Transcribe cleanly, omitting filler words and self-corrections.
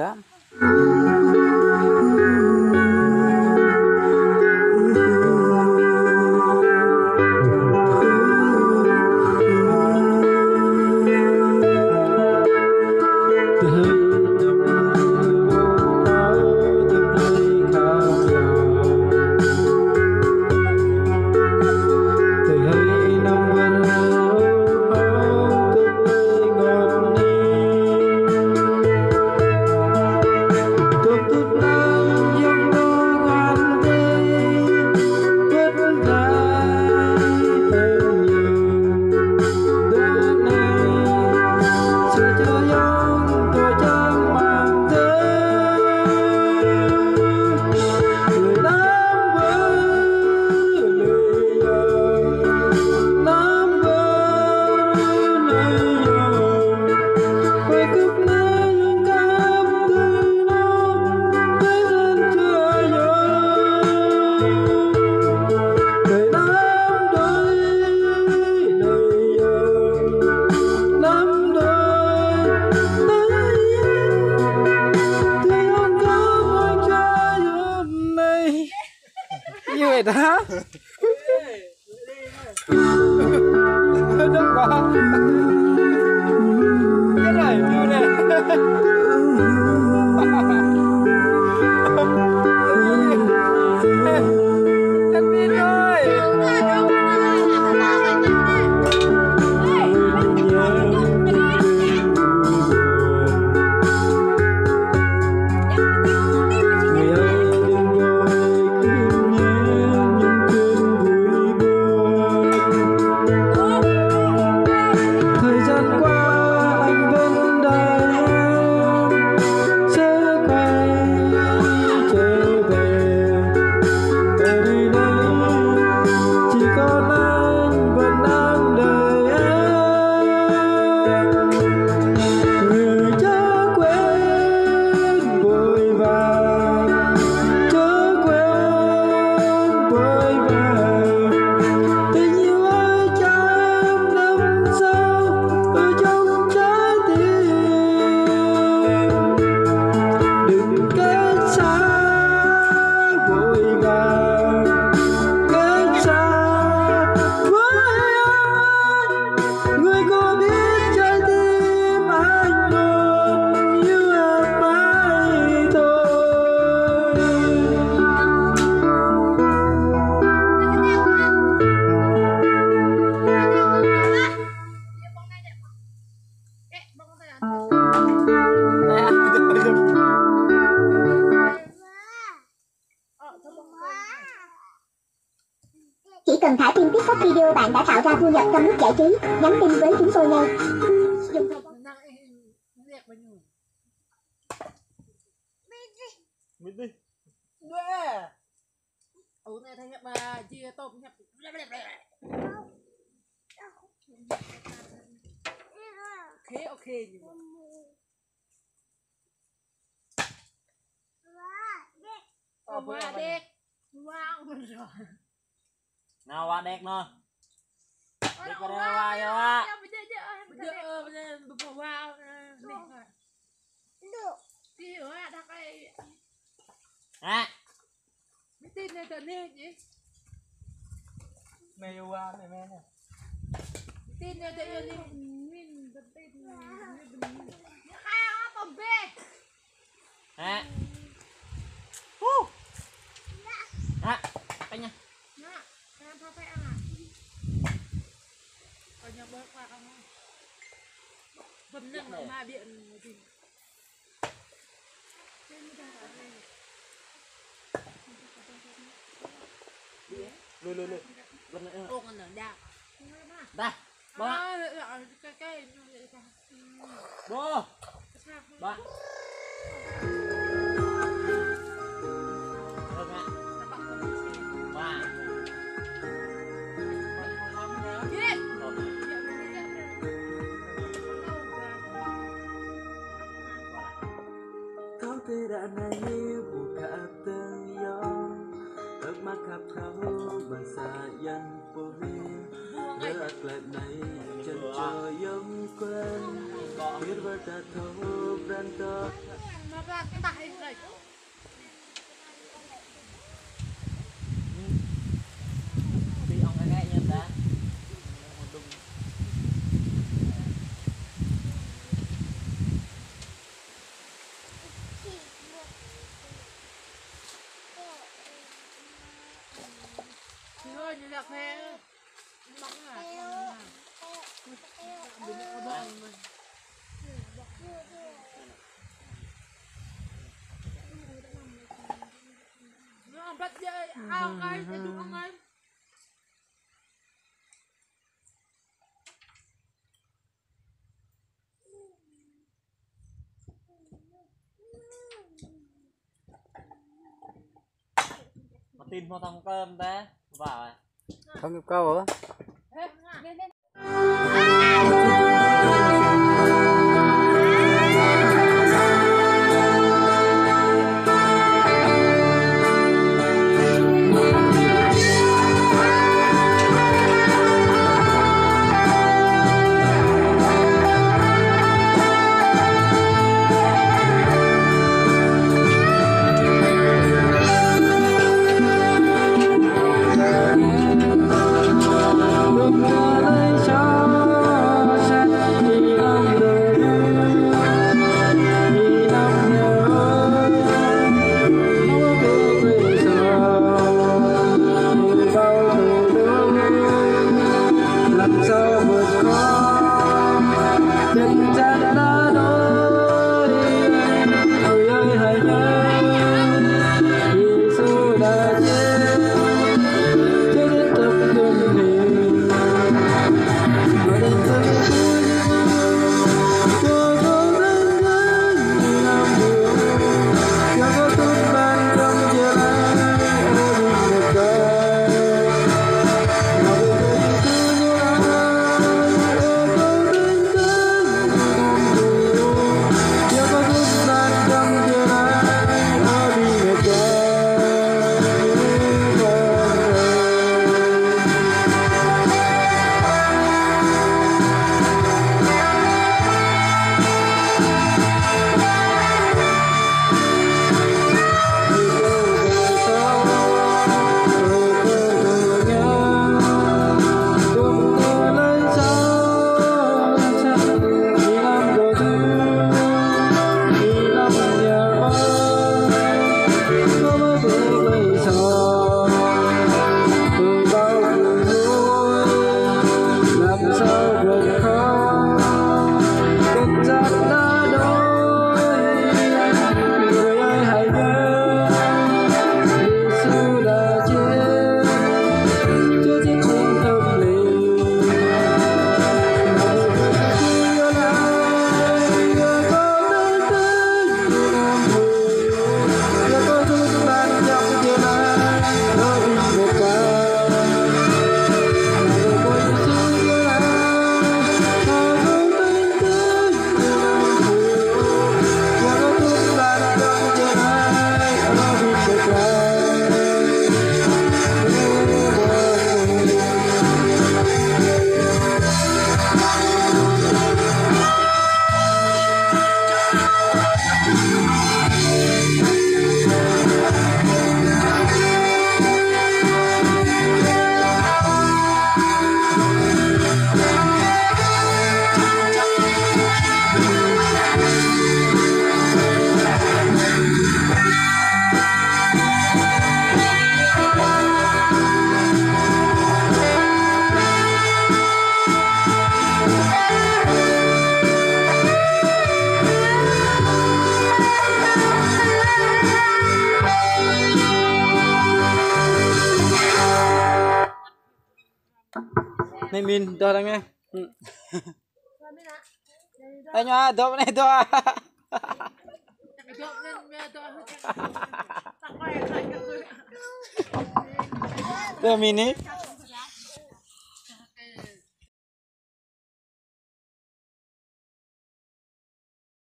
ta. Như vậy đó. Đông quá. Chết rồi, như này. Em tin rồi. Chỉ cần thả tim TikTok video bạn đã tạo ra thu nhập trong lúc giải trí, nhắn tin với chúng tôi ngay. Ok. Wow, đẹp. Wow, rồi. Nào qua đẹp nữa. Đẹp vào đây qua vô á. Wow. Đi ở đặt cái. Hả? Cái tin này tận hết nhỉ? Mày yêu qua mày nè. Tin này tận hết mình tận tin. Hai á tầm về. Hả? Hả? Anh nha. Em phải phải ăn à? Ở nhà bớt qua không? Vân nâng ở ma điện gì? Lùi. Vân nâng. Ô còn ở đào. Đây. Ba. Cái Bố. Ba. Tidak naive buka ternyong termakap kau bersayan puri berat lệ này chân trời ấm quen biết vơi ta thâu ra berantakan. Maka tak ini. Đi ông cái ngay nhân ta. Thôi như là phe bóng à. Nó bắt chơi ao cái sẽ đúng không anh? Mà tin mua thằng cơm té vào rồi. Không kịp câu hả? Này min to lắm nghe. Anh nhá, to này to. Đây min ấy.